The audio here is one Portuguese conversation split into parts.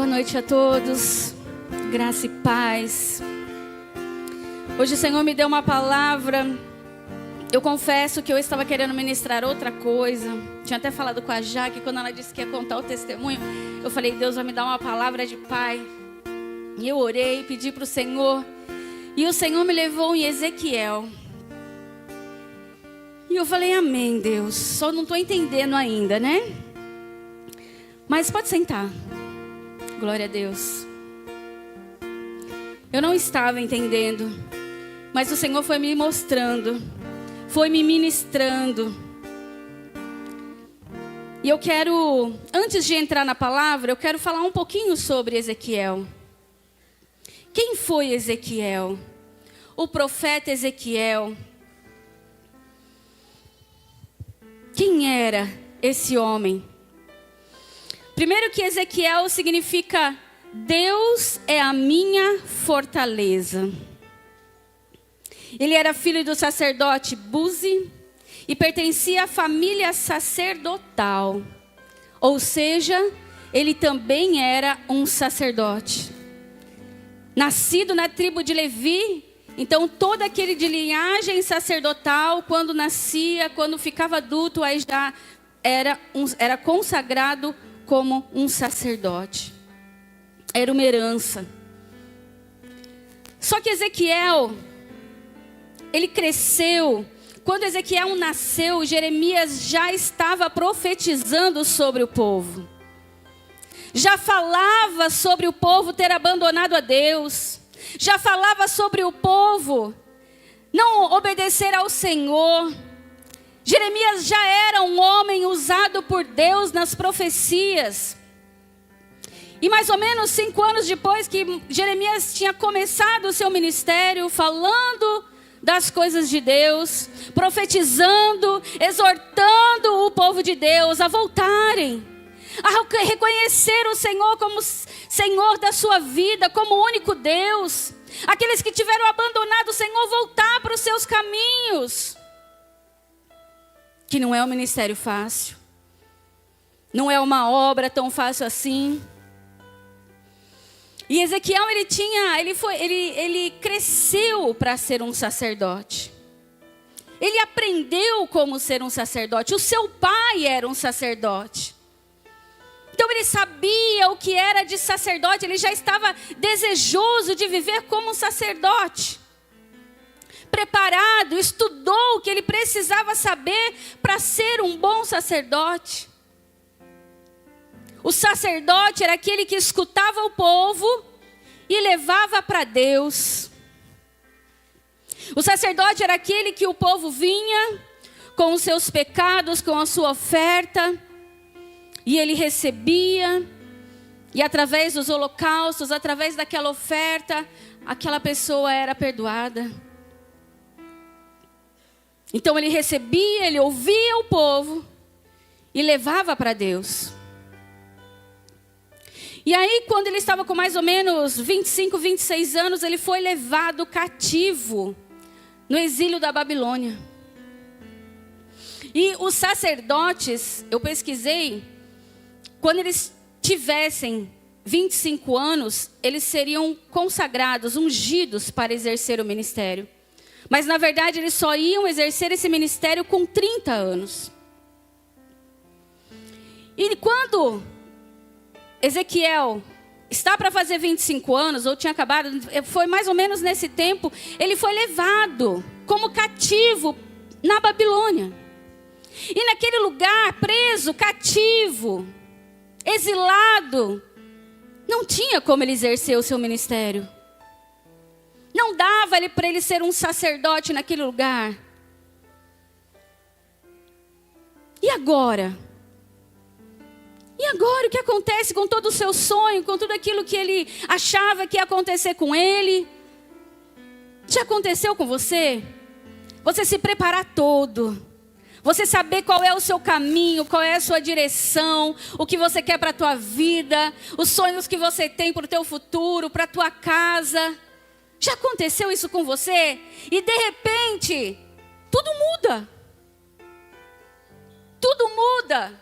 Boa noite a todos, graça e paz. Hoje o Senhor me deu uma palavra. Eu confesso que eu estava querendo ministrar outra coisa. Tinha até falado com a Jaque, quando ela disse que ia contar o testemunho. Eu falei, Deus vai me dar uma palavra de pai. E eu orei, pedi para o Senhor. E o Senhor me levou em Ezequiel. E eu falei, amém, Deus. Só não estou entendendo ainda, né? Mas pode sentar. Glória a Deus. Eu não estava entendendo, mas o Senhor foi me mostrando, foi me ministrando. E eu quero, antes de entrar na palavra, eu quero falar um pouquinho sobre Ezequiel. Quem foi Ezequiel? O profeta Ezequiel. Quem era esse homem? Primeiro que Ezequiel significa Deus é a minha fortaleza. Ele era filho do sacerdote Buzi e pertencia à família sacerdotal. Ou seja, ele também era um sacerdote. Nascido na tribo de Levi, então todo aquele de linhagem sacerdotal, quando nascia, quando ficava adulto, aí já era consagrado como um sacerdote. Era uma herança. Só que Ezequiel, ele cresceu. Quando Ezequiel nasceu, Jeremias já estava profetizando sobre o povo. Já falava sobre o povo ter abandonado a Deus. Já falava sobre o povo não obedecer ao Senhor. Jeremias já era um homem usado por Deus nas profecias. E mais ou menos 5 anos depois que Jeremias tinha começado o seu ministério, falando das coisas de Deus, profetizando, exortando o povo de Deus a voltarem, a reconhecer o Senhor como Senhor da sua vida, como o único Deus. Aqueles que tiveram abandonado o Senhor, voltar para os seus caminhos. Que não é um ministério fácil. Não é uma obra tão fácil assim. E Ezequiel, ele cresceu para ser um sacerdote. Ele aprendeu como ser um sacerdote. O seu pai era um sacerdote. Então ele sabia o que era de sacerdote. Ele já estava desejoso de viver como um sacerdote. Preparado, estudou o que ele precisava saber para ser um bom sacerdote. O sacerdote era aquele que escutava o povo e levava para Deus. O sacerdote era aquele que o povo vinha com os seus pecados, com a sua oferta, e ele recebia, e através dos holocaustos, através daquela oferta, aquela pessoa era perdoada. Então ele recebia, ele ouvia o povo e levava para Deus. E aí, quando ele estava com mais ou menos 25, 26 anos, ele foi levado cativo no exílio da Babilônia. E os sacerdotes, eu pesquisei, quando eles tivessem 25 anos, eles seriam consagrados, ungidos para exercer o ministério. Mas na verdade eles só iam exercer esse ministério com 30 anos. E quando Ezequiel está para fazer 25 anos, ou tinha acabado, foi mais ou menos nesse tempo, ele foi levado como cativo na Babilônia. E naquele lugar, preso, cativo, exilado, não tinha como ele exercer o seu ministério. Não dava para ele ser um sacerdote naquele lugar. E agora? E agora o que acontece com todo o seu sonho, com tudo aquilo que ele achava que ia acontecer com ele? Já aconteceu com você? Você se preparar todo. Você saber qual é o seu caminho, qual é a sua direção, o que você quer para a tua vida, os sonhos que você tem para o teu futuro, para a tua casa. Já aconteceu isso com você? E de repente, tudo muda. Tudo muda.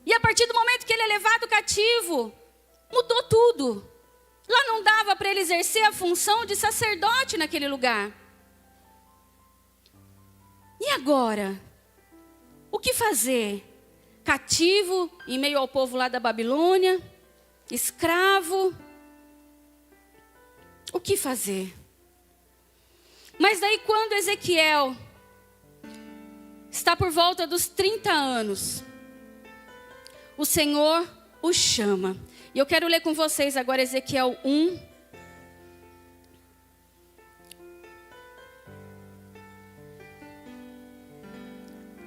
E a a partir do momento que ele é levado cativo, mudou tudo. Lá não dava para ele exercer a função de sacerdote naquele lugar. E agora? O que fazer? Cativo, em meio ao povo lá da Babilônia, escravo. O que fazer? Mas daí quando Ezequiel está por volta dos 30 anos, o Senhor o chama. E eu quero ler com vocês agora Ezequiel 1.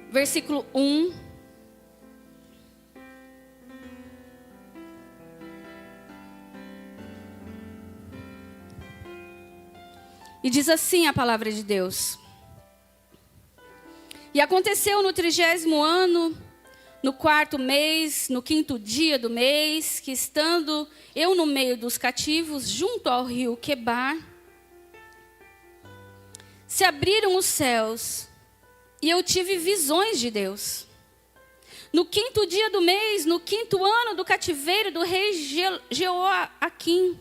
Versículo 1. E diz assim a palavra de Deus. E aconteceu no 30º ano, no 4º mês, no 5º dia do mês, que estando eu no meio dos cativos, junto ao rio Quebar, se abriram os céus, e eu tive visões de Deus. No 5º dia do mês, no 5º ano do cativeiro do rei Jeoaquim,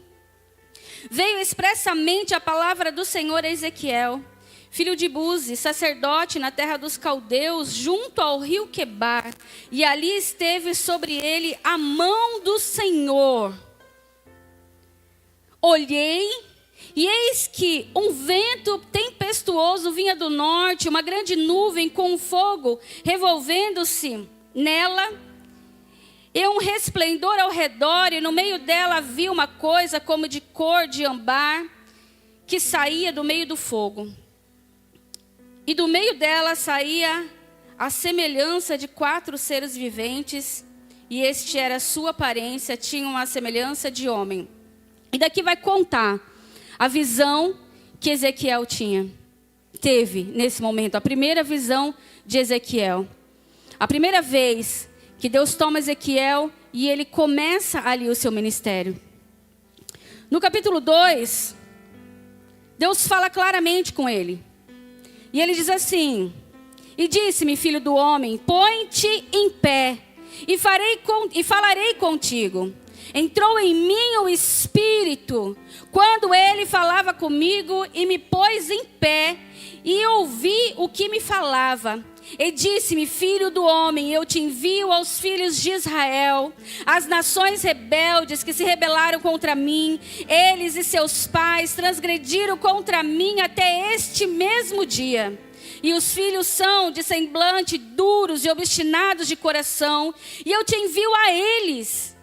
veio expressamente a palavra do Senhor a Ezequiel, filho de Buzi, sacerdote na terra dos caldeus, junto ao rio Quebar, e ali esteve sobre ele a mão do Senhor. Olhei, e eis que um vento tempestuoso vinha do norte, uma grande nuvem com fogo revolvendo-se nela, e um resplendor ao redor, e no meio dela havia uma coisa como de cor de ambar, que saía do meio do fogo. E do meio dela saía a semelhança de 4 seres viventes, e este era a sua aparência, tinham a semelhança de homem. E daqui vai contar a visão que Ezequiel teve nesse momento, a primeira visão de Ezequiel. A primeira vez que Deus toma Ezequiel e ele começa ali o seu ministério. No capítulo 2, Deus fala claramente com ele. E ele diz assim: e disse-me, filho do homem, põe-te em pé e falarei contigo. Entrou em mim o Espírito, quando ele falava comigo, e me pôs em pé, e ouvi o que me falava. E disse-me, filho do homem, eu te envio aos filhos de Israel, as nações rebeldes que se rebelaram contra mim. Eles e seus pais transgrediram contra mim até este mesmo dia. E os filhos são de semblante duros e obstinados de coração, e eu te envio a eles.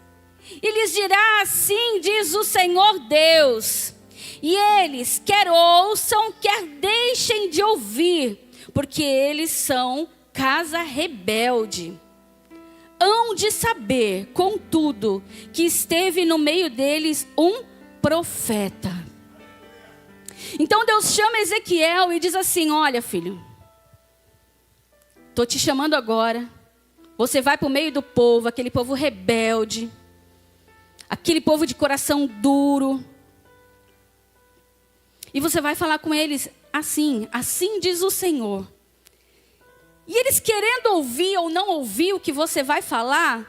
E lhes dirá assim, diz o Senhor Deus, e eles quer ouçam, quer deixem de ouvir, porque eles são casa rebelde. Hão de saber, contudo, que esteve no meio deles um profeta. Então Deus chama Ezequiel e diz assim: olha, filho, estou te chamando agora. Você vai para o meio do povo, aquele povo rebelde, aquele povo de coração duro, e você vai falar com eles assim diz o Senhor. E eles querendo ouvir ou não ouvir o que você vai falar,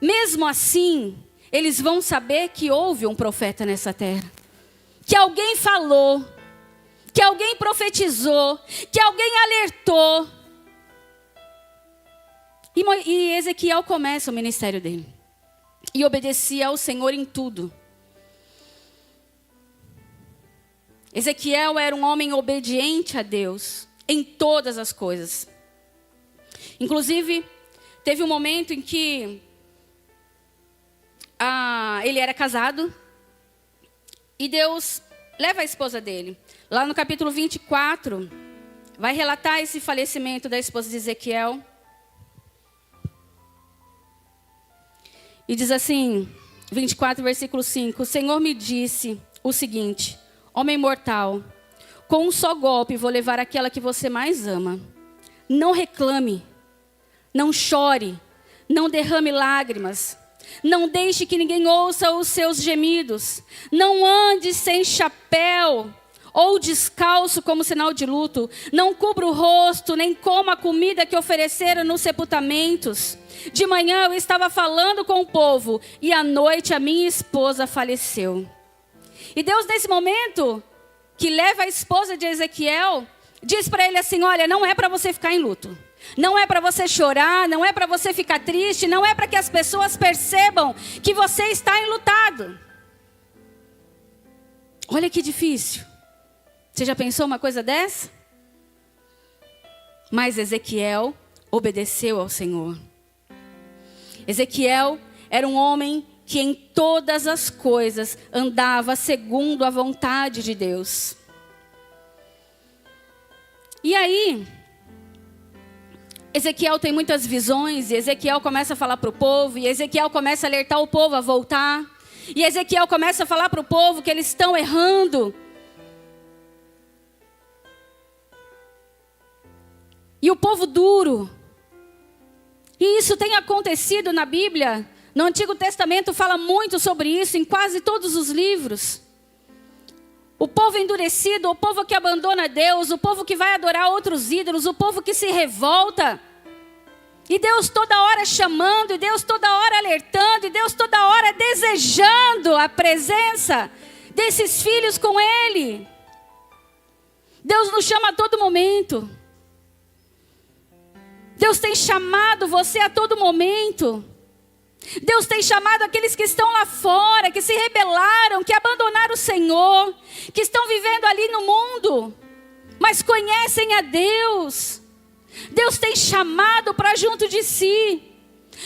mesmo assim, eles vão saber que houve um profeta nessa terra. Que alguém falou, que alguém profetizou, que alguém alertou. E Ezequiel começa o ministério dele. E obedecia ao Senhor em tudo. Ezequiel era um homem obediente a Deus em todas as coisas. Inclusive, teve um momento em que ele era casado e Deus leva a esposa dele. Lá no capítulo 24, vai relatar esse falecimento da esposa de Ezequiel. E diz assim, 24, versículo 5. O Senhor me disse o seguinte: homem mortal, com um só golpe vou levar aquela que você mais ama. Não reclame, não chore, não derrame lágrimas. Não deixe que ninguém ouça os seus gemidos. Não ande sem chapéu, ou descalço como sinal de luto. Não cubra o rosto, nem coma a comida que ofereceram nos sepultamentos. De manhã eu estava falando com o povo, e à noite a minha esposa faleceu. E Deus, nesse momento, que leva a esposa de Ezequiel, diz para ele assim: olha, não é para você ficar em luto. Não é para você chorar, não é para você ficar triste, não é para que as pessoas percebam que você está enlutado. Olha que difícil. Você já pensou uma coisa dessa? Mas Ezequiel obedeceu ao Senhor. Ezequiel era um homem que em todas as coisas andava segundo a vontade de Deus. E aí, Ezequiel tem muitas visões, e Ezequiel começa a falar para o povo, e Ezequiel começa a alertar o povo a voltar, e Ezequiel começa a falar para o povo que eles estão errando. E o povo duro. E isso tem acontecido na Bíblia. No Antigo Testamento fala muito sobre isso, em quase todos os livros. O povo endurecido, o povo que abandona Deus, o povo que vai adorar outros ídolos, o povo que se revolta. E Deus toda hora chamando, e Deus toda hora alertando, e Deus toda hora desejando a presença desses filhos com Ele. Deus nos chama a todo momento. Deus tem chamado você a todo momento. Deus tem chamado aqueles que estão lá fora, que se rebelaram, que abandonaram o Senhor, que estão vivendo ali no mundo, mas conhecem a Deus. Deus tem chamado para junto de si,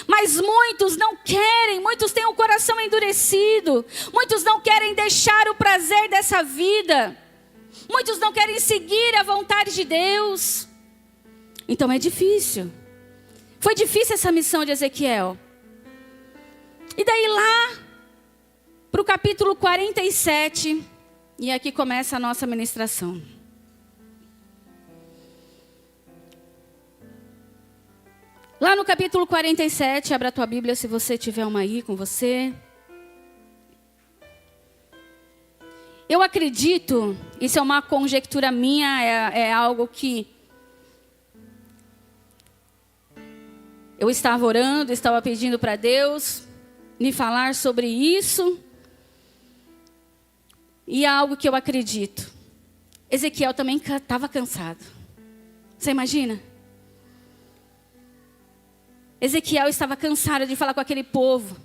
mas muitos não querem, muitos têm o coração endurecido, muitos não querem deixar o prazer dessa vida, muitos não querem seguir a vontade de Deus. Então é difícil. Foi difícil essa missão de Ezequiel. E daí lá, para o capítulo 47, e aqui começa a nossa ministração. Lá no capítulo 47, abra a tua Bíblia se você tiver uma aí com você. Eu acredito, isso é uma conjectura minha, é algo que eu estava orando, estava pedindo para Deus me falar sobre isso. E é algo que eu acredito. Ezequiel também estava cansado. Você imagina? Ezequiel estava cansado de falar com aquele povo.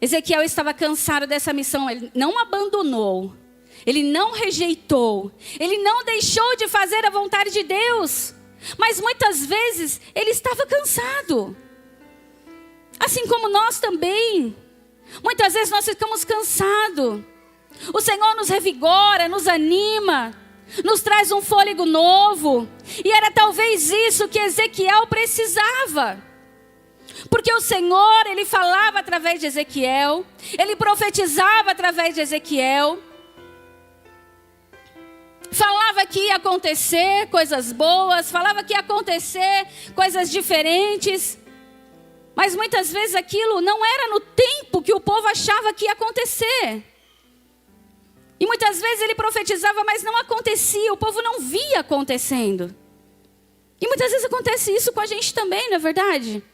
Ezequiel estava cansado dessa missão. Ele não abandonou. Ele não rejeitou. Ele não deixou de fazer a vontade de Deus. Mas muitas vezes ele estava cansado. Assim como nós também. Muitas vezes nós ficamos cansados. O Senhor nos revigora, nos anima, nos traz um fôlego novo. E era talvez isso que Ezequiel precisava. Porque o Senhor, Ele falava através de Ezequiel. Ele profetizava através de Ezequiel. Falava que ia acontecer coisas boas. Falava que ia acontecer coisas diferentes. Mas muitas vezes aquilo não era no tempo que o povo achava que ia acontecer. E muitas vezes ele profetizava, mas não acontecia. O povo não via acontecendo. E muitas vezes acontece isso com a gente também, não é verdade?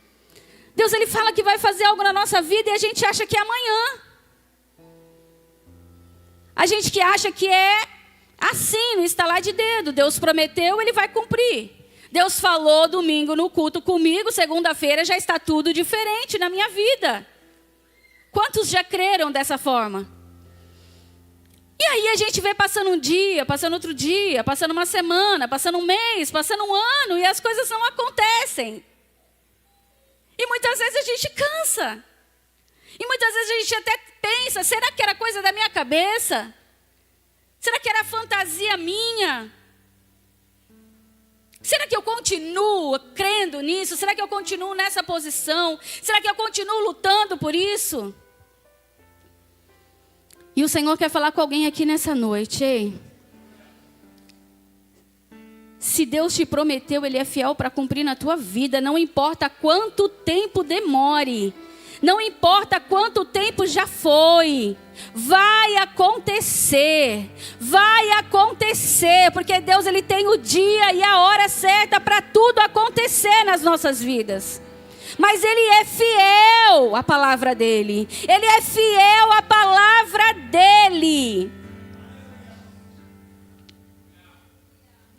Deus, Ele fala que vai fazer algo na nossa vida e a gente acha que é amanhã. A gente que acha que é assim, no estalar de dedo. Deus prometeu, Ele vai cumprir. Deus falou domingo no culto comigo, segunda-feira já está tudo diferente na minha vida. Quantos já creram dessa forma? E aí a gente vê passando um dia, passando outro dia, passando uma semana, passando um mês, passando um ano e as coisas não acontecem. E muitas vezes a gente cansa. E muitas vezes a gente até pensa, será que era coisa da minha cabeça? Será que era fantasia minha? Será que eu continuo crendo nisso? Será que eu continuo nessa posição? Será que eu continuo lutando por isso? E o Senhor quer falar com alguém aqui nessa noite, ei? Se Deus te prometeu, Ele é fiel para cumprir na tua vida. Não importa quanto tempo demore. Não importa quanto tempo já foi. Vai acontecer. Vai acontecer. Porque Deus, Ele tem o dia e a hora certa para tudo acontecer nas nossas vidas. Mas Ele é fiel à palavra dEle. Ele é fiel à palavra dEle.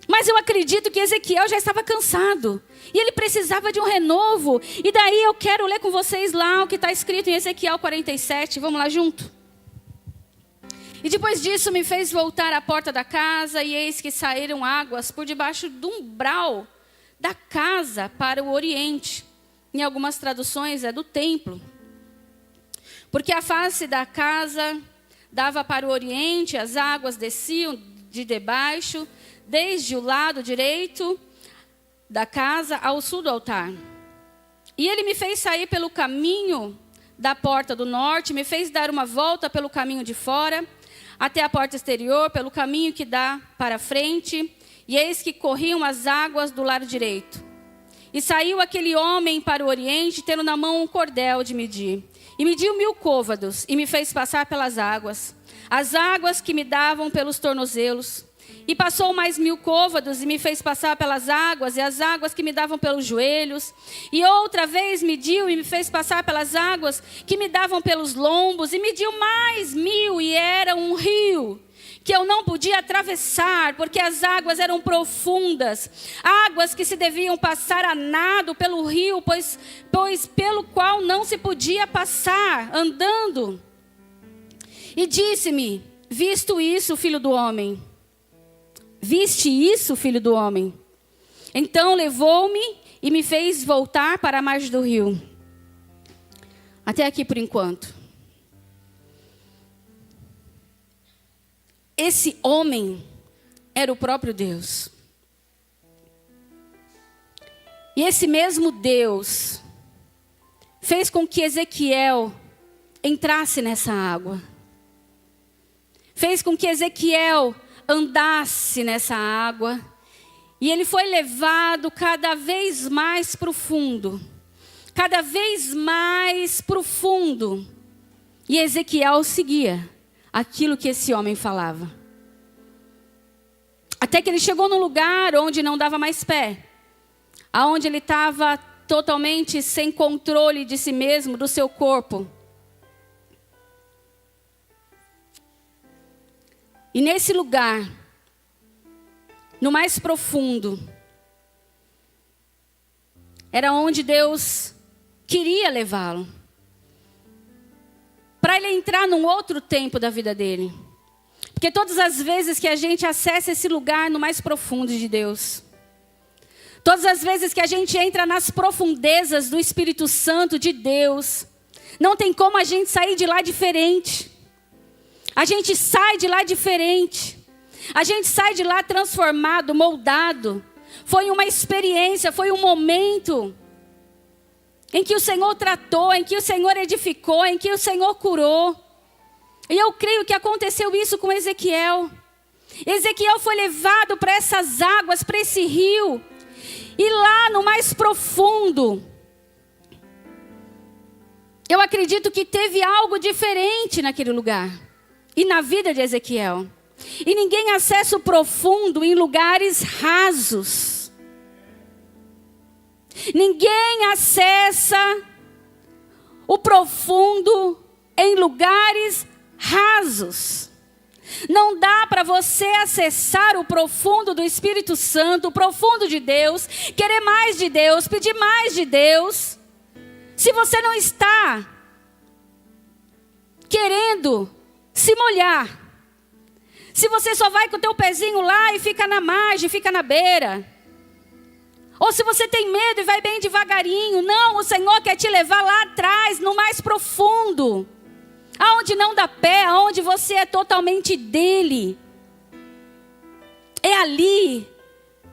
Mas eu acredito que Ezequiel já estava cansado. E ele precisava de um renovo. E daí eu quero ler com vocês lá o que está escrito em Ezequiel 47. Vamos lá junto? E depois disso me fez voltar à porta da casa. E eis que saíram águas por debaixo do umbral da casa para o oriente. Em algumas traduções é do templo. Porque a face da casa dava para o oriente. As águas desciam de debaixo, desde o lado direito da casa ao sul do altar. E ele me fez sair pelo caminho da porta do norte, me fez dar uma volta pelo caminho de fora, até a porta exterior, pelo caminho que dá para frente, e eis que corriam as águas do lado direito. E saiu aquele homem para o oriente, tendo na mão um cordel de medir. E mediu 1000 côvados, e me fez passar pelas águas, as águas que me davam pelos tornozelos. E passou mais 1000 côvados e me fez passar pelas águas, e as águas que me davam pelos joelhos. E outra vez mediu e me fez passar pelas águas que me davam pelos lombos. E mediu mais 1000 e era um rio que eu não podia atravessar, porque as águas eram profundas. Águas que se deviam passar a nado pelo rio, pois pelo qual não se podia passar andando. E disse-me: visto isso, filho do homem? Viste isso, filho do homem? Então levou-me e me fez voltar para a margem do rio. Até aqui por enquanto. Esse homem era o próprio Deus. E esse mesmo Deus fez com que Ezequiel entrasse nessa água. Fez com que Ezequiel andasse nessa água, e ele foi levado cada vez mais profundo, cada vez mais profundo, e Ezequiel seguia aquilo que esse homem falava, até que ele chegou num lugar onde não dava mais pé, aonde ele estava totalmente sem controle de si mesmo, do seu corpo. E nesse lugar, no mais profundo, era onde Deus queria levá-lo. Para ele entrar num outro tempo da vida dele. Porque todas as vezes que a gente acessa esse lugar no mais profundo de Deus, todas as vezes que a gente entra nas profundezas do Espírito Santo de Deus, não tem como a gente sair de lá diferente. A gente sai de lá diferente. A gente sai de lá transformado, moldado. Foi uma experiência, foi um momento em que o Senhor tratou, em que o Senhor edificou, em que o Senhor curou. E eu creio que aconteceu isso com Ezequiel. Ezequiel foi levado para essas águas, para esse rio. E lá no mais profundo, eu acredito que teve algo diferente naquele lugar. E na vida de Ezequiel. E ninguém acessa o profundo em lugares rasos. Ninguém acessa o profundo em lugares rasos. Não dá para você acessar o profundo do Espírito Santo, o profundo de Deus, querer mais de Deus, pedir mais de Deus, se você não está querendo se molhar. Se você só vai com o teu pezinho lá e fica na margem, fica na beira. Ou se você tem medo e vai bem devagarinho. Não, o Senhor quer te levar lá atrás, no mais profundo. Aonde não dá pé, aonde você é totalmente dele. É ali,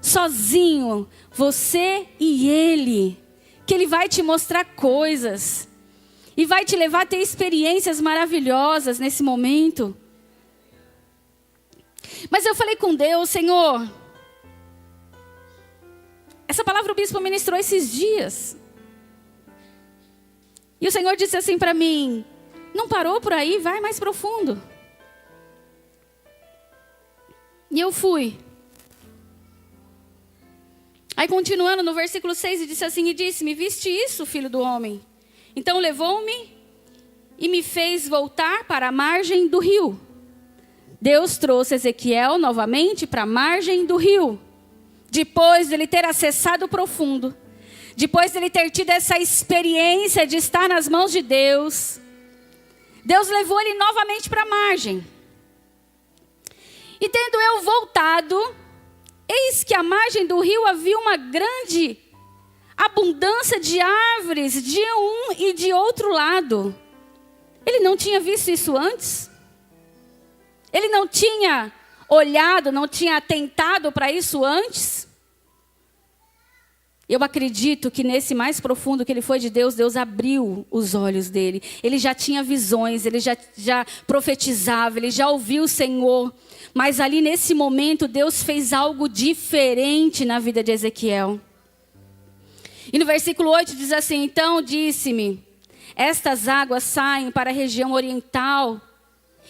sozinho, você e ele, que ele vai te mostrar coisas. E vai te levar a ter experiências maravilhosas nesse momento. Mas eu falei com Deus: Senhor, essa palavra o bispo ministrou esses dias. E o Senhor disse assim para mim: não parou por aí, vai mais profundo. E eu fui. Aí continuando no versículo 6, disse assim, e disse-me: viste isso, filho do homem? Então levou-me e me fez voltar para a margem do rio. Deus trouxe Ezequiel novamente para a margem do rio. Depois de ele ter acessado o profundo. Depois de ele ter tido essa experiência de estar nas mãos de Deus. Deus levou ele novamente para a margem. E tendo eu voltado, eis que à margem do rio havia uma grande abundância de árvores de um e de outro lado. Ele não tinha visto isso antes? Ele não tinha olhado, não tinha atentado para isso antes? Eu acredito que nesse mais profundo que ele foi de Deus, Deus abriu os olhos dele. Ele já tinha visões, ele já profetizava, ele já ouviu o Senhor. Mas ali nesse momento, Deus fez algo diferente na vida de Ezequiel. E no versículo 8 diz assim: então disse-me, estas águas saem para a região oriental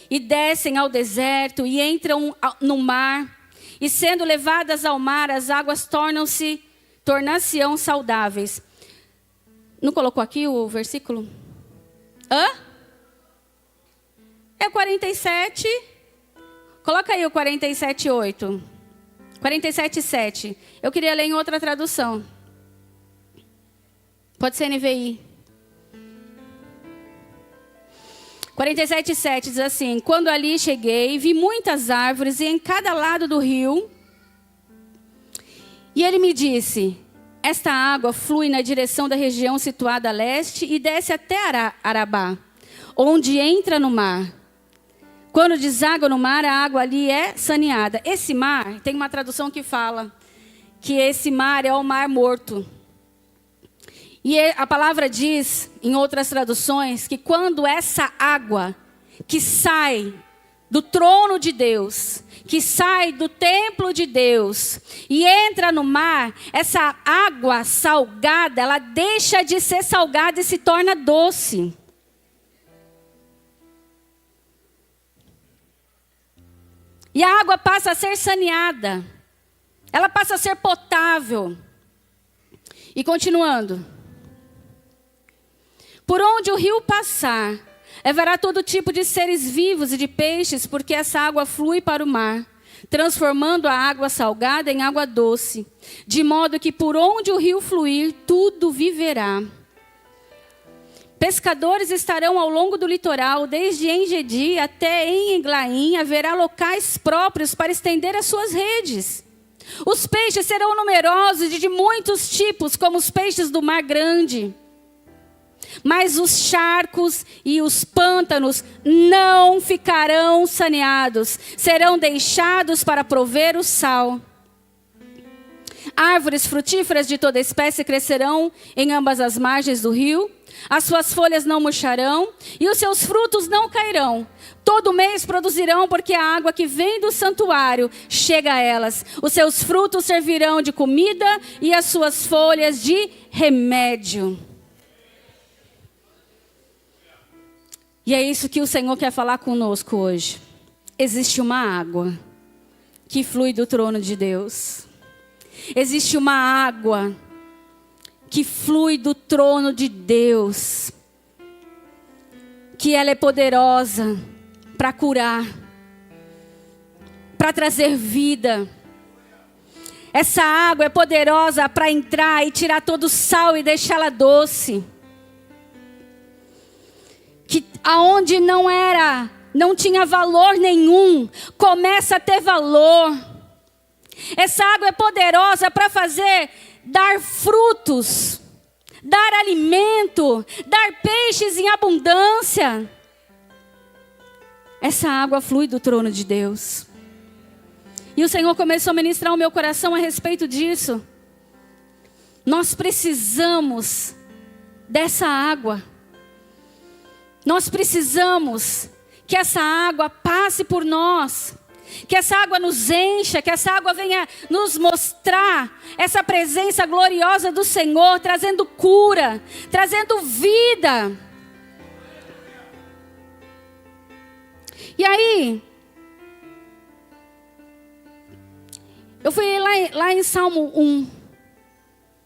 e descem ao deserto e entram no mar. E sendo levadas ao mar, as águas tornar-se-ão saudáveis. Não colocou aqui o versículo? É 47. Coloca aí o 47:8. 47:7. Eu queria ler em outra tradução. Pode ser NVI. 47:7 diz assim: quando ali cheguei, vi muitas árvores e em cada lado do rio. E ele me disse: esta água flui na direção da região situada a leste e desce até Arabá, onde entra no mar. Quando deságua no mar, a água ali é saneada. Esse mar, tem uma tradução que fala que esse mar é o mar morto. E a palavra diz, em outras traduções, que quando essa água que sai do trono de Deus, que sai do templo de Deus e entra no mar, essa água salgada, ela deixa de ser salgada e se torna doce. E a água passa a ser saneada. Ela passa a ser potável. E continuando. Por onde o rio passar, levará todo tipo de seres vivos e de peixes, porque essa água flui para o mar, transformando a água salgada em água doce, de modo que por onde o rio fluir, tudo viverá. Pescadores estarão ao longo do litoral, desde Engedi até em Eglaim, haverá locais próprios para estender as suas redes. Os peixes serão numerosos e de muitos tipos, como os peixes do mar grande. Mas os charcos e os pântanos não ficarão saneados, serão deixados para prover o sal. Árvores frutíferas de toda espécie crescerão em ambas as margens do rio. As suas folhas não murcharão e os seus frutos não cairão. Todo mês produzirão, porque a água que vem do santuário chega a elas. Os seus frutos servirão de comida e as suas folhas de remédio. E é isso que o Senhor quer falar conosco hoje. Existe uma água que flui do trono de Deus. Existe uma água que flui do trono de Deus, que ela é poderosa para curar, para trazer vida. Essa água é poderosa para entrar e tirar todo o sal e deixá-la doce. Que aonde não tinha valor nenhum, começa a ter valor. Essa água é poderosa para dar frutos, dar alimento, dar peixes em abundância. Essa água flui do trono de Deus. E o Senhor começou a ministrar o meu coração a respeito disso. Nós precisamos dessa água. Nós precisamos que essa água passe por nós. Que essa água nos encha, que essa água venha nos mostrar essa presença gloriosa do Senhor, trazendo cura, trazendo vida. E aí, eu fui lá em Salmo 1.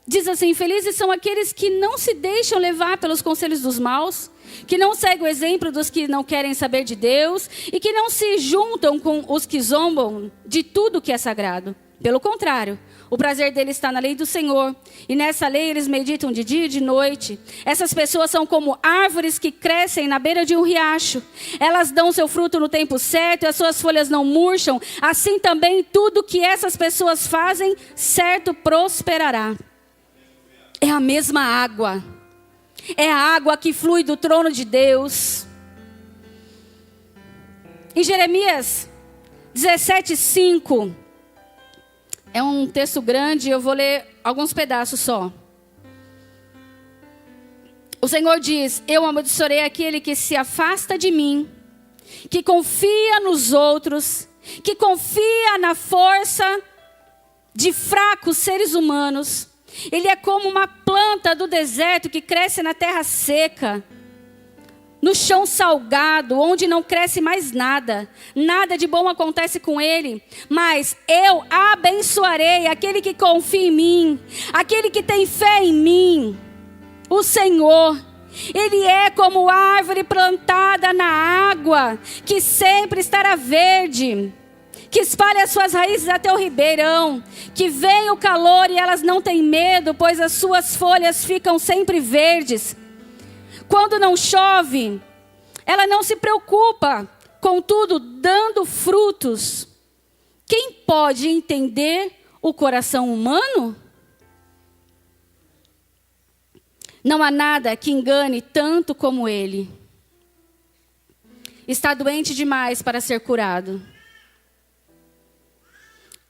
Diz assim: felizes são aqueles que não se deixam levar pelos conselhos dos maus, que não seguem o exemplo dos que não querem saber de Deus e que não se juntam com os que zombam de tudo que é sagrado. Pelo contrário, o prazer deles está na lei do Senhor, e nessa lei eles meditam de dia e de noite. Essas pessoas são como árvores que crescem na beira de um riacho. Elas dão seu fruto no tempo certo e as suas folhas não murcham. Assim também tudo que essas pessoas fazem, certo prosperará. É a mesma água. É a água que flui do trono de Deus. Em Jeremias 17:5, é um texto grande, eu vou ler alguns pedaços só. O Senhor diz: eu amaldiçoarei aquele que se afasta de mim, que confia nos outros, que confia na força de fracos seres humanos. Ele é como uma planta do deserto que cresce na terra seca, no chão salgado, onde não cresce mais nada. Nada de bom acontece com ele. Mas eu abençoarei aquele que confia em mim, aquele que tem fé em mim, o Senhor. Ele é como árvore plantada na água, que sempre estará verde, que espalha as suas raízes até o ribeirão, que vem o calor e elas não têm medo, pois as suas folhas ficam sempre verdes. Quando não chove, ela não se preocupa, contudo, dando frutos. Quem pode entender o coração humano? Não há nada que engane tanto como ele. Está doente demais para ser curado.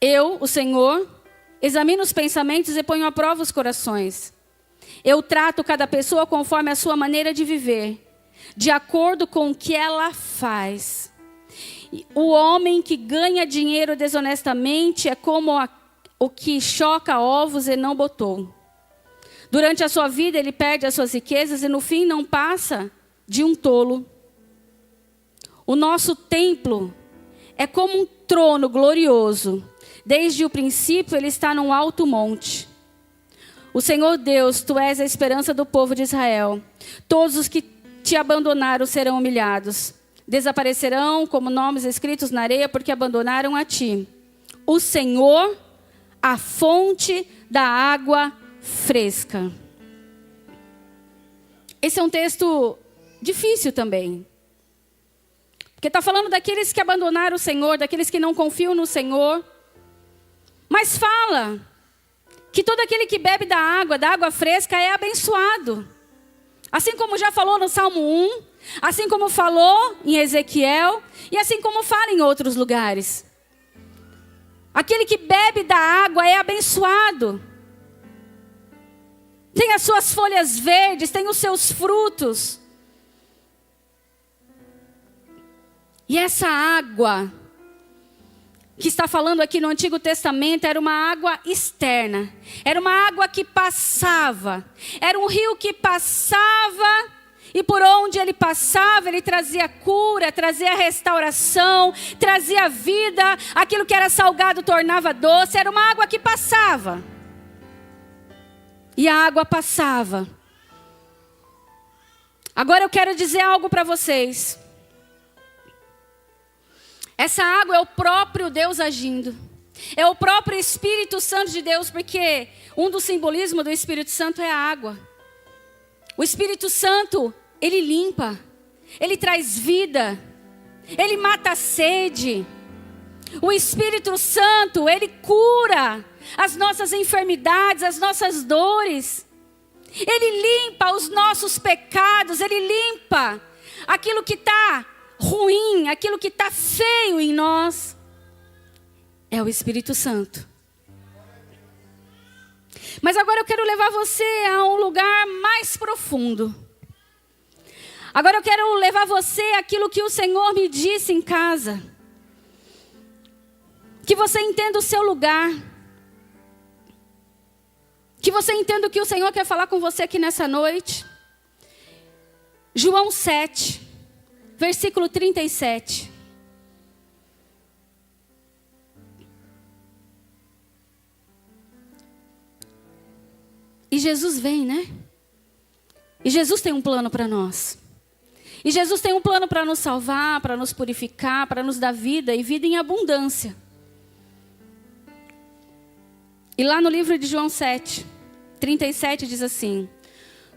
Eu, o Senhor, examino os pensamentos e ponho à prova os corações. Eu trato cada pessoa conforme a sua maneira de viver, de acordo com o que ela faz. O homem que ganha dinheiro desonestamente é como o que choca ovos e não botou. Durante a sua vida ele perde as suas riquezas e no fim não passa de um tolo. O nosso templo é como um trono glorioso. Desde o princípio ele está num alto monte. O Senhor Deus, tu és a esperança do povo de Israel. Todos os que te abandonaram serão humilhados. Desaparecerão como nomes escritos na areia, porque abandonaram a ti. O Senhor, a fonte da água fresca. Esse é um texto difícil também. Porque está falando daqueles que abandonaram o Senhor, daqueles que não confiam no Senhor. Mas fala que todo aquele que bebe da água fresca é abençoado. Assim como já falou no Salmo 1, assim como falou em Ezequiel, e assim como fala em outros lugares. Aquele que bebe da água é abençoado. Tem as suas folhas verdes, tem os seus frutos. E essa água que está falando aqui no Antigo Testamento era uma água externa. Era uma água que passava. Era um rio que passava e por onde ele passava, ele trazia cura, trazia restauração, trazia vida. Aquilo que era salgado tornava doce. Era uma água que passava. E a água passava. Agora eu quero dizer algo para vocês. Essa água é o próprio Deus agindo. É o próprio Espírito Santo de Deus, porque um dos simbolismos do Espírito Santo é a água. O Espírito Santo, ele limpa, ele traz vida, ele mata a sede. O Espírito Santo, ele cura as nossas enfermidades, as nossas dores. Ele limpa os nossos pecados, ele limpa aquilo que está ruim, aquilo que está feio em nós. É o Espírito Santo. Mas agora eu quero levar você a um lugar mais profundo. Agora eu quero levar você àquilo que o Senhor me disse em casa. Que você entenda o seu lugar. Que você entenda o que o Senhor quer falar com você aqui nessa noite. João 7, versículo 37. E Jesus vem, né? E Jesus tem um plano para nós. E Jesus tem um plano para nos salvar, para nos purificar, para nos dar vida e vida em abundância. E lá no livro de João 7, 37 diz assim: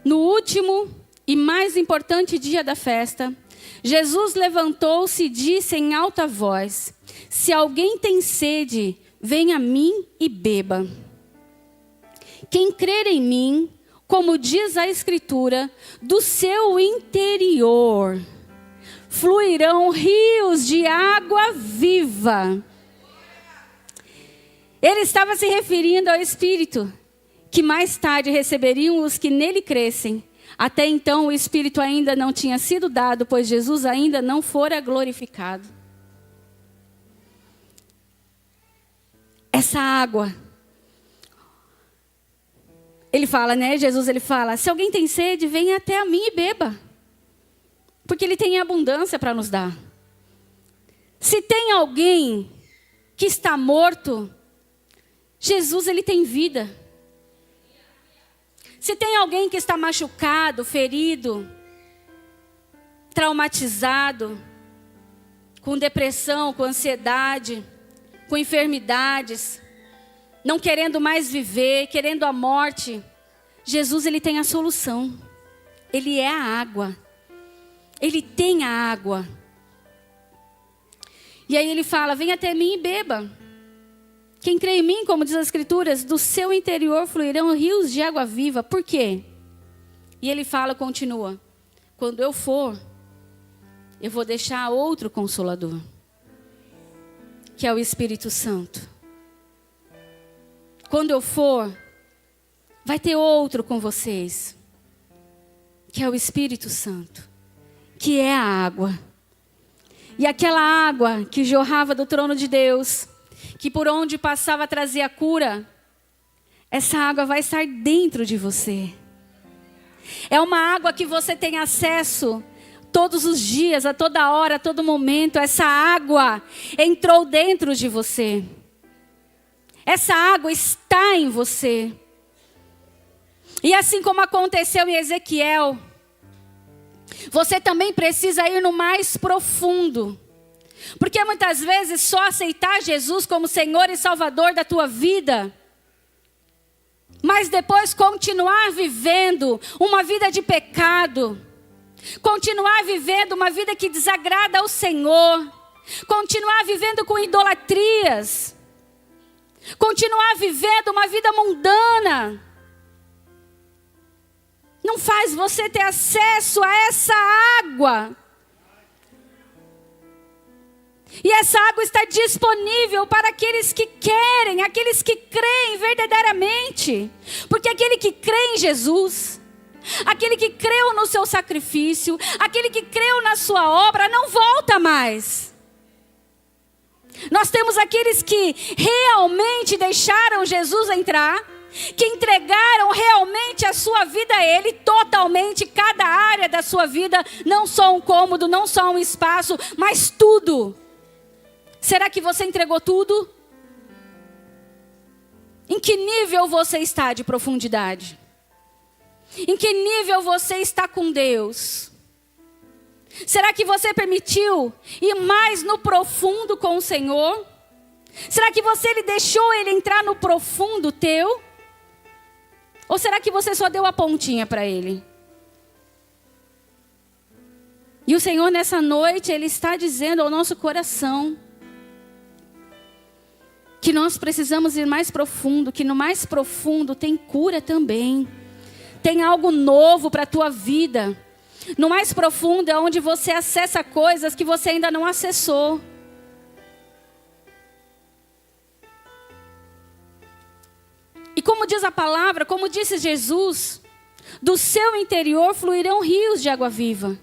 no último e mais importante dia da festa, Jesus levantou-se e disse em alta voz: se alguém tem sede, venha a mim e beba. Quem crer em mim, como diz a Escritura, do seu interior fluirão rios de água viva. Ele estava se referindo ao Espírito, que mais tarde receberiam os que nele crescem. Até então o Espírito ainda não tinha sido dado, pois Jesus ainda não fora glorificado. Essa água, ele fala, né? Jesus, ele fala: se alguém tem sede, venha até a mim e beba. Porque ele tem abundância para nos dar. Se tem alguém que está morto, Jesus, ele tem vida. Se tem alguém que está machucado, ferido, traumatizado, com depressão, com ansiedade, com enfermidades, não querendo mais viver, querendo a morte, Jesus, ele tem a solução. Ele é a água. Ele tem a água. E aí ele fala: venha até mim e beba. Quem crê em mim, como diz as Escrituras, do seu interior fluirão rios de água viva. Por quê? E ele fala, continua: quando eu for, eu vou deixar outro Consolador, que é o Espírito Santo. Quando eu for, vai ter outro com vocês, que é o Espírito Santo, que é a água. E aquela água que jorrava do trono de Deus, que por onde passava trazia cura, essa água vai estar dentro de você. É uma água que você tem acesso todos os dias, a toda hora, a todo momento. Essa água entrou dentro de você. Essa água está em você. E assim como aconteceu em Ezequiel, você também precisa ir no mais profundo. Porque muitas vezes só aceitar Jesus como Senhor e Salvador da tua vida, mas depois continuar vivendo uma vida de pecado, continuar vivendo uma vida que desagrada ao Senhor, continuar vivendo com idolatrias, continuar vivendo uma vida mundana, não faz você ter acesso a essa água. E essa água está disponível para aqueles que querem, aqueles que creem verdadeiramente. Porque aquele que crê em Jesus, aquele que creu no seu sacrifício, aquele que creu na sua obra, não volta mais. Nós temos aqueles que realmente deixaram Jesus entrar, que entregaram realmente a sua vida a Ele, totalmente, cada área da sua vida, não só um cômodo, não só um espaço, mas tudo. Será que você entregou tudo? Em que nível você está de profundidade? Em que nível você está com Deus? Será que você permitiu ir mais no profundo com o Senhor? Será que você deixou Ele entrar no profundo teu? Ou será que você só deu a pontinha para Ele? E o Senhor nessa noite, Ele está dizendo ao nosso coração que nós precisamos ir mais profundo, que no mais profundo tem cura também. Tem algo novo para a tua vida. No mais profundo é onde você acessa coisas que você ainda não acessou. E como diz a palavra, como disse Jesus, do seu interior fluirão rios de água viva.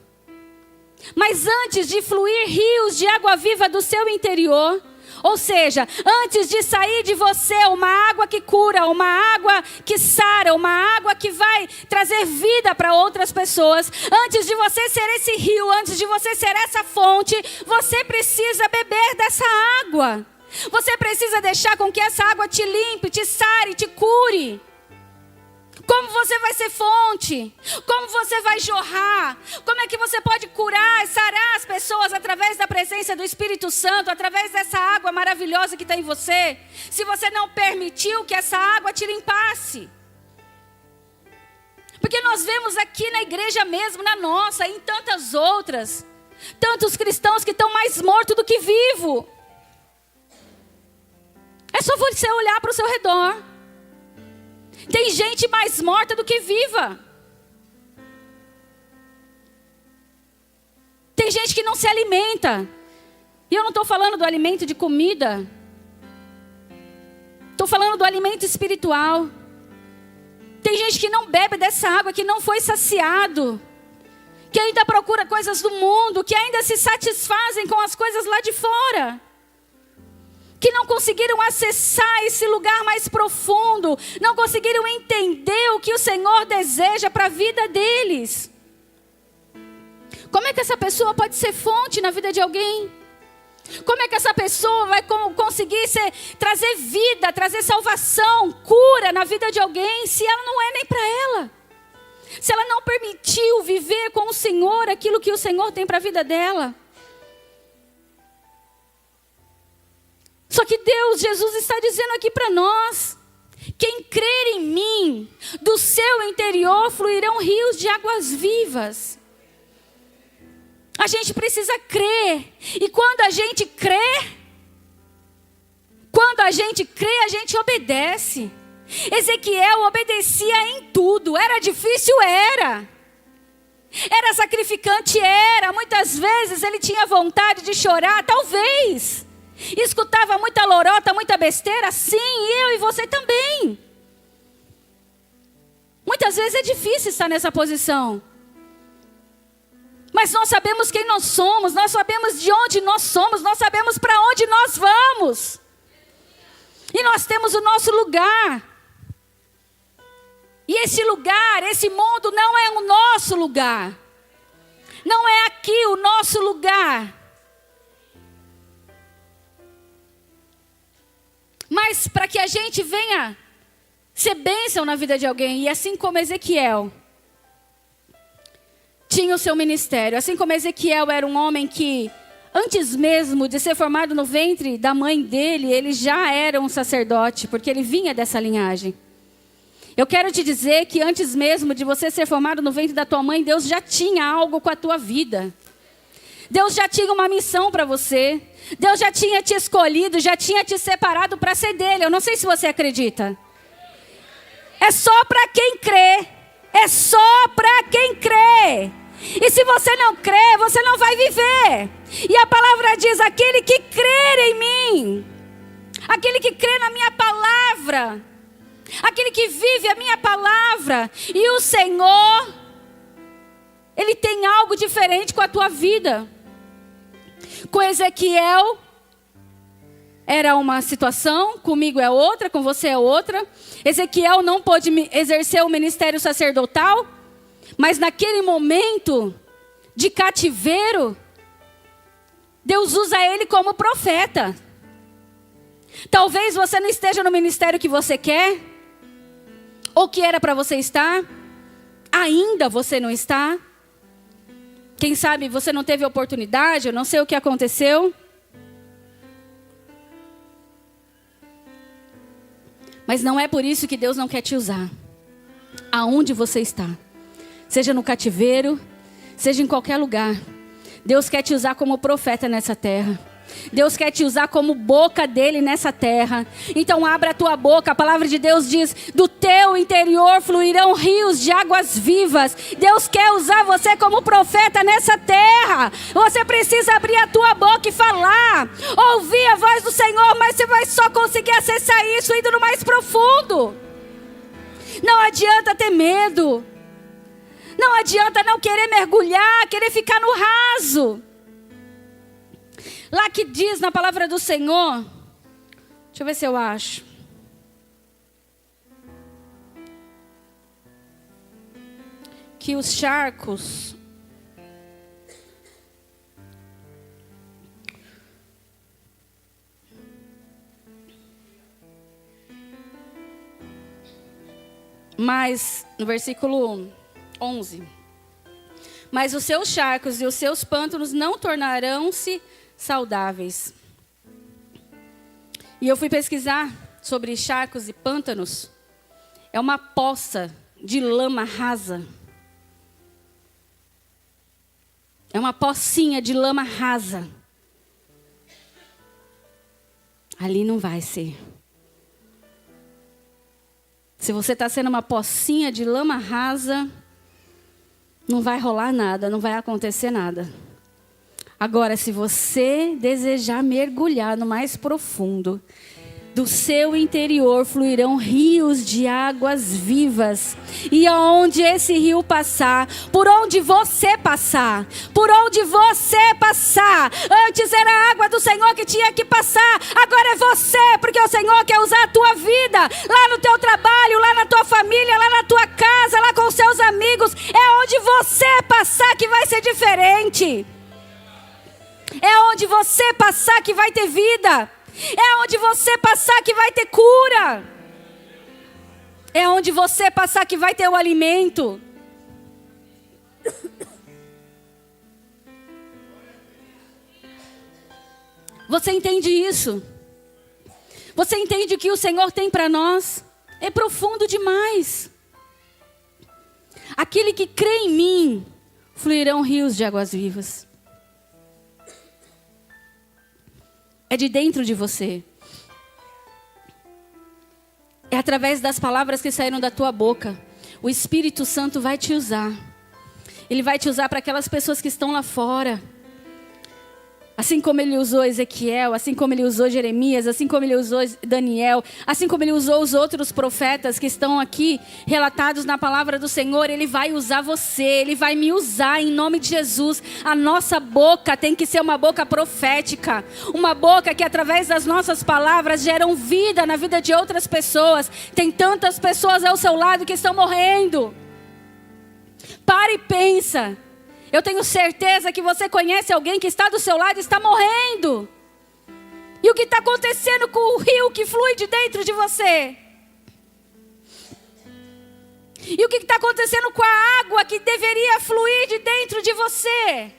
Mas antes de fluir rios de água viva do seu interior, Ou seja, antes de sair de você uma água que cura, uma água que sara, uma água que vai trazer vida para outras pessoas, antes de você ser esse rio, antes de você ser essa fonte, você precisa beber dessa água. Você precisa deixar com que essa água te limpe, te sare, te cure. Como você vai ser fonte? Como você vai jorrar? Como é que você pode curar e sarar as pessoas através da presença do Espírito Santo, através dessa água maravilhosa que está em você, se você não permitiu que essa água te limpasse? Porque nós vemos aqui na igreja mesmo, na nossa, e em tantas outras, tantos cristãos que estão mais mortos do que vivos. É só você olhar para o seu redor. Tem gente mais morta do que viva. Tem gente que não se alimenta. E eu não estou falando do alimento de comida. Estou falando do alimento espiritual. Tem gente que não bebe dessa água, que não foi saciado. Que ainda procura coisas do mundo, que ainda se satisfazem com as coisas lá de fora. Que não conseguiram acessar esse lugar mais profundo, não conseguiram entender o que o Senhor deseja para a vida deles. Como é que essa pessoa pode ser fonte na vida de alguém? Como é que essa pessoa vai conseguir trazer vida, trazer salvação, cura na vida de alguém, se ela não é nem para ela? Se ela não permitiu viver com o Senhor aquilo que o Senhor tem para a vida dela? Só que Deus, Jesus está dizendo aqui para nós: quem crer em mim, do seu interior fluirão rios de águas vivas. A gente precisa crer. E quando a gente crê, a gente obedece. Ezequiel obedecia em tudo. Era difícil? Era. Era sacrificante? Era. Muitas vezes ele tinha vontade de chorar? Talvez. Escutava muita lorota, muita besteira? Sim, eu e você também. Muitas vezes é difícil estar nessa posição. Mas nós sabemos quem nós somos, nós sabemos de onde nós somos, nós sabemos para onde nós vamos. E nós temos o nosso lugar. E esse lugar, esse mundo não é o nosso lugar. Não é aqui o nosso lugar. Mas para que a gente venha ser bênção na vida de alguém, e assim como Ezequiel tinha o seu ministério, assim como Ezequiel era um homem que, antes mesmo de ser formado no ventre da mãe dele, ele já era um sacerdote, porque ele vinha dessa linhagem. Eu quero te dizer que antes mesmo de você ser formado no ventre da tua mãe, Deus já tinha algo com a tua vida. Deus já tinha uma missão para você. Deus já tinha te escolhido, já tinha te separado para ser dele. Eu não sei se você acredita. É só para quem crê. É só para quem crê. E se você não crê, você não vai viver. E a palavra diz: aquele que crer em mim, aquele que crê na minha palavra, aquele que vive a minha palavra, e o Senhor, Ele tem algo diferente com a tua vida. Com Ezequiel era uma situação, comigo é outra, com você é outra. Ezequiel não pôde exercer o ministério sacerdotal, mas naquele momento de cativeiro, Deus usa ele como profeta. Talvez você não esteja no ministério que você quer, ou que era para você estar, ainda você não está. Quem sabe você não teve oportunidade, eu não sei o que aconteceu. Mas não é por isso que Deus não quer te usar. Aonde você está, seja no cativeiro, seja em qualquer lugar, Deus quer te usar como profeta nessa terra. Deus quer te usar como boca dele nessa terra. Então abra a tua boca. A palavra de Deus diz: do teu interior fluirão rios de águas vivas. Deus quer usar você como profeta nessa terra. Você precisa abrir a tua boca e falar, ouvir a voz do Senhor. Mas você vai só conseguir acessar isso indo no mais profundo. Não adianta ter medo. Não adianta não querer mergulhar, querer ficar no raso. Lá que diz na palavra do Senhor, deixa eu ver se eu acho. Que os charcos mas no versículo 11, mas os seus charcos e os seus pântanos não tornarão-se saudáveis. E eu fui pesquisar sobre charcos e pântanos. É uma poça de lama rasa. É uma pocinha de lama rasa. Ali não vai ser. Se você está sendo uma pocinha de lama rasa, não vai rolar nada, não vai acontecer nada. Agora, se você desejar mergulhar no mais profundo, do seu interior fluirão rios de águas vivas. E aonde esse rio passar, por onde você passar, antes era a água do Senhor que tinha que passar, agora é você, porque o Senhor quer usar a tua vida, lá no teu trabalho, lá na tua família, lá na tua casa, lá com os seus amigos, é onde você passar que vai ser diferente. É onde você passar que vai ter vida. É onde você passar que vai ter cura. É onde você passar que vai ter o alimento. Você entende isso? Você entende que o Senhor tem para nós? É profundo demais. Aquele que crê em mim, fluirão rios de águas vivas. É de dentro de você. É através das palavras que saíram da tua boca. O Espírito Santo vai te usar. Ele vai te usar para aquelas pessoas que estão lá fora. Assim como ele usou Ezequiel, assim como ele usou Jeremias, assim como ele usou Daniel, assim como ele usou os outros profetas que estão aqui relatados na palavra do Senhor, ele vai usar você, ele vai me usar em nome de Jesus. A nossa boca tem que ser uma boca profética, uma boca que através das nossas palavras geram vida na vida de outras pessoas. Tem tantas pessoas ao seu lado que estão morrendo. Para e pensa. Eu tenho certeza que você conhece alguém que está do seu lado e está morrendo. E o que está acontecendo com o rio que flui de dentro de você? E o que está acontecendo com a água que deveria fluir de dentro de você?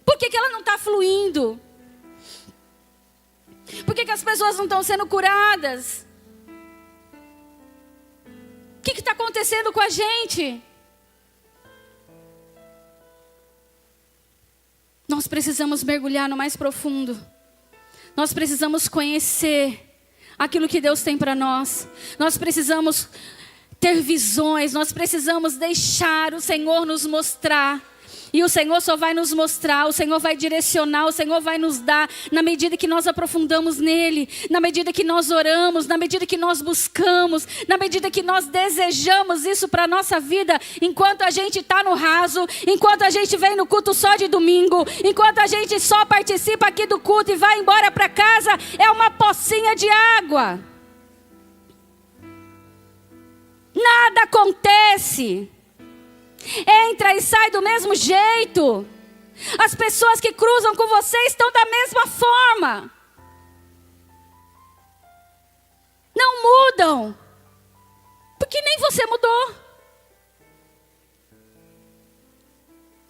Por que ela não está fluindo? Por que as pessoas não estão sendo curadas? O que está acontecendo com a gente? Nós precisamos mergulhar no mais profundo. Nós precisamos conhecer aquilo que Deus tem para nós. Nós precisamos ter visões. Nós precisamos deixar o Senhor nos mostrar. E o Senhor só vai nos mostrar, o Senhor vai direcionar, o Senhor vai nos dar na medida que nós aprofundamos nele, na medida que nós oramos, na medida que nós buscamos, na medida que nós desejamos isso para a nossa vida. Enquanto a gente está no raso, enquanto a gente vem no culto só de domingo, enquanto a gente só participa aqui do culto e vai embora para casa, é uma pocinha de água. Nada acontece. Entra e sai do mesmo jeito. As pessoas que cruzam com você estão da mesma forma. Não mudam. Porque nem você mudou.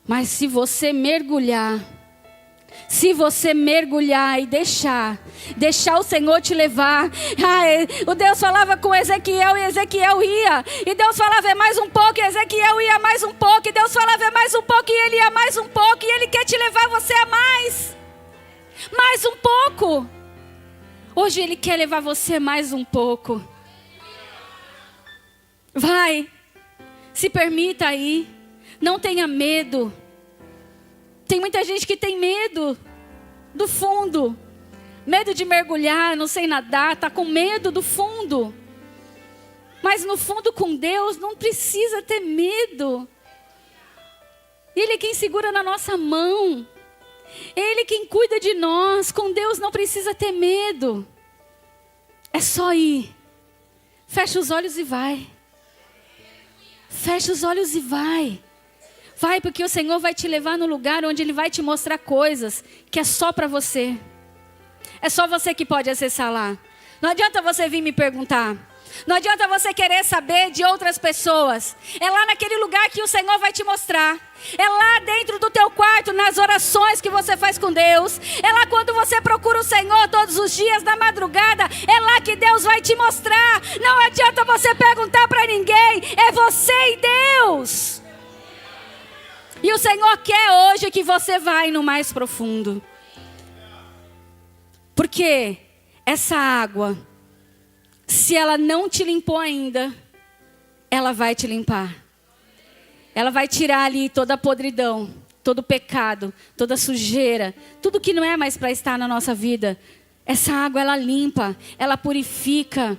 Mas se você mergulhar e deixar o Senhor te levar. O Deus falava com Ezequiel e Ezequiel ia. E Deus falava é mais um pouco e Ezequiel ia mais um pouco. E Deus falava é mais um pouco e ele ia mais um pouco. E Ele quer te levar você a mais. Mais um pouco. Hoje Ele quer levar você mais um pouco. Vai. Se permita aí. Não tenha medo. Tem muita gente que tem medo do fundo. Medo de mergulhar, não sei nadar, está com medo do fundo. Mas no fundo com Deus não precisa ter medo. Ele é quem segura na nossa mão. Ele quem cuida de nós. Com Deus não precisa ter medo. É só ir. Fecha os olhos e vai. Fecha os olhos e vai. Vai, porque o Senhor vai te levar no lugar onde Ele vai te mostrar coisas que é só para você. É só você que pode acessar lá. Não adianta você vir me perguntar. Não adianta você querer saber de outras pessoas. É lá naquele lugar que o Senhor vai te mostrar. É lá dentro do teu quarto, nas orações que você faz com Deus. É lá quando você procura o Senhor todos os dias, na madrugada. É lá que Deus vai te mostrar. Não adianta você perguntar para ninguém. É você e Deus. E o Senhor quer hoje que você vá no mais profundo. Porque essa água, se ela não te limpou ainda, ela vai te limpar. Ela vai tirar ali toda a podridão, todo o pecado, toda a sujeira, tudo que não é mais para estar na nossa vida. Essa água, ela limpa, ela purifica,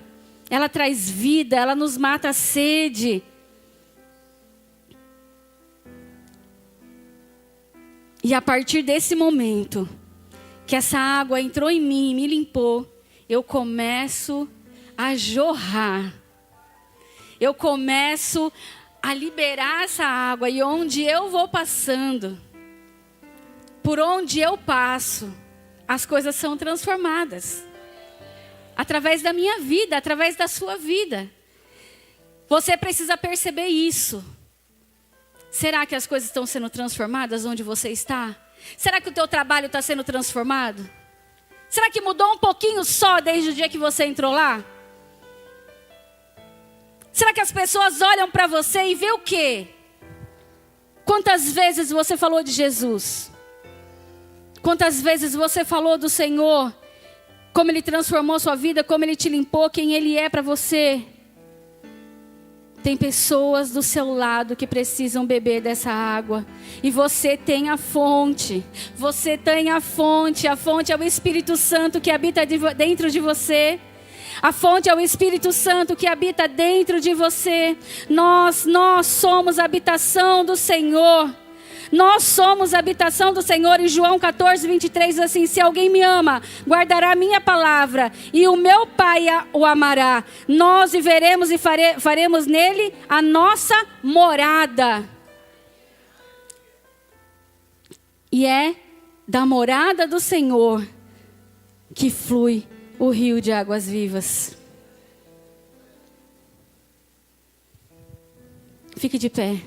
ela traz vida, ela nos mata a sede. E a partir desse momento, que essa água entrou em mim e me limpou, eu começo a jorrar. Eu começo a liberar essa água. E onde eu vou passando, por onde eu passo, as coisas são transformadas. Através da minha vida, através da sua vida. Você precisa perceber isso. Será que as coisas estão sendo transformadas onde você está? Será que o teu trabalho está sendo transformado? Será que mudou um pouquinho só desde o dia que você entrou lá? Será que as pessoas olham para você e vê o quê? Quantas vezes você falou de Jesus? Quantas vezes você falou do Senhor? Como Ele transformou sua vida, como Ele te limpou, quem Ele é para você? Tem pessoas do seu lado que precisam beber dessa água. E você tem a fonte. Você tem a fonte. A fonte é o Espírito Santo que habita dentro de você. A fonte é o Espírito Santo que habita dentro de você. Nós somos a habitação do Senhor. Nós somos a habitação do Senhor. Em João 14, 23, assim: se alguém me ama, guardará a minha palavra, e o meu Pai o amará. Nós viveremos e faremos nele a nossa morada. E é da morada do Senhor que flui o rio de águas vivas. Fique de pé.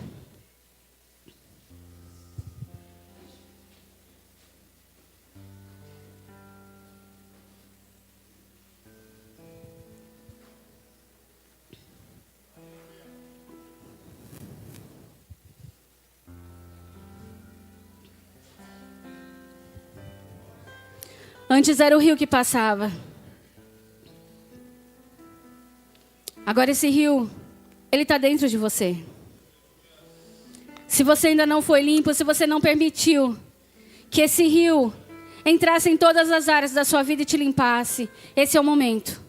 Antes era o rio que passava. Agora esse rio, ele está dentro de você. Se você ainda não foi limpo, se você não permitiu que esse rio entrasse em todas as áreas da sua vida e te limpasse, esse é o momento.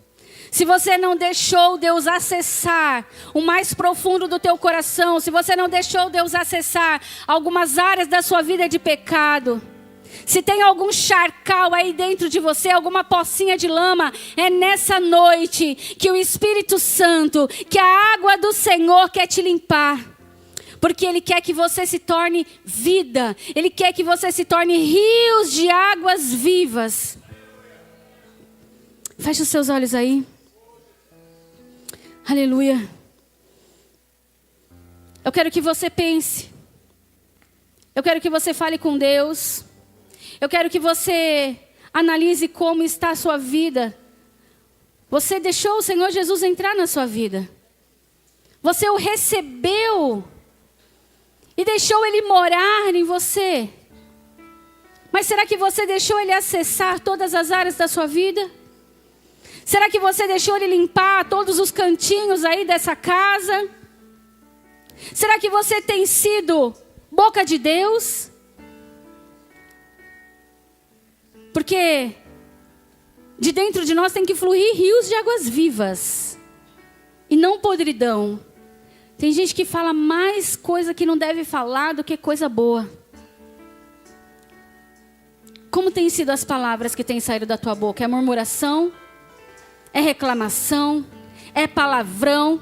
Se você não deixou Deus acessar o mais profundo do teu coração, se você não deixou Deus acessar algumas áreas da sua vida de pecado, se tem algum charcal aí dentro de você, alguma pocinha de lama, é nessa noite que o Espírito Santo, que a água do Senhor quer te limpar. Porque Ele quer que você se torne vida. Ele quer que você se torne rios de águas vivas. Feche os seus olhos aí. Aleluia. Eu quero que você pense. Eu quero que você fale com Deus. Eu quero que você analise como está a sua vida. Você deixou o Senhor Jesus entrar na sua vida. Você o recebeu e deixou Ele morar em você. Mas será que você deixou Ele acessar todas as áreas da sua vida? Será que você deixou Ele limpar todos os cantinhos aí dessa casa? Será que você tem sido boca de Deus? Porque de dentro de nós tem que fluir rios de águas vivas. E não podridão. Tem gente que fala mais coisa que não deve falar do que coisa boa. Como têm sido as palavras que têm saído da tua boca? É murmuração? É reclamação? É palavrão?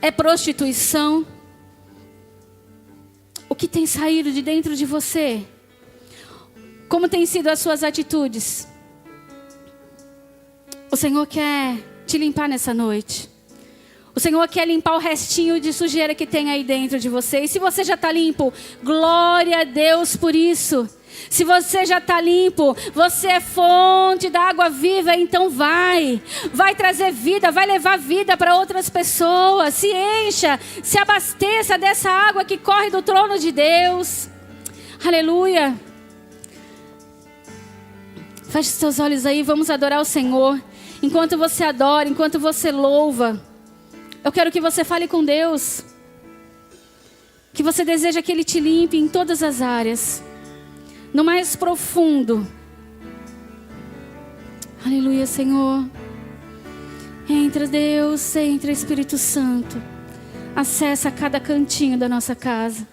É prostituição? O que tem saído de dentro de você? Como têm sido as suas atitudes? O Senhor quer te limpar nessa noite. O Senhor quer limpar o restinho de sujeira que tem aí dentro de você. E se você já está limpo, glória a Deus por isso. Se você já está limpo, você é fonte da água viva, então vai trazer vida, vai levar vida para outras pessoas. Se encha, se abasteça dessa água que corre do trono de Deus. Aleluia. Feche os seus olhos aí, vamos adorar o Senhor. Enquanto você adora, enquanto você louva, eu quero que você fale com Deus. Que você deseja que Ele te limpe em todas as áreas. No mais profundo. Aleluia, Senhor. Entra, Deus, entra, Espírito Santo. Acessa cada cantinho da nossa casa.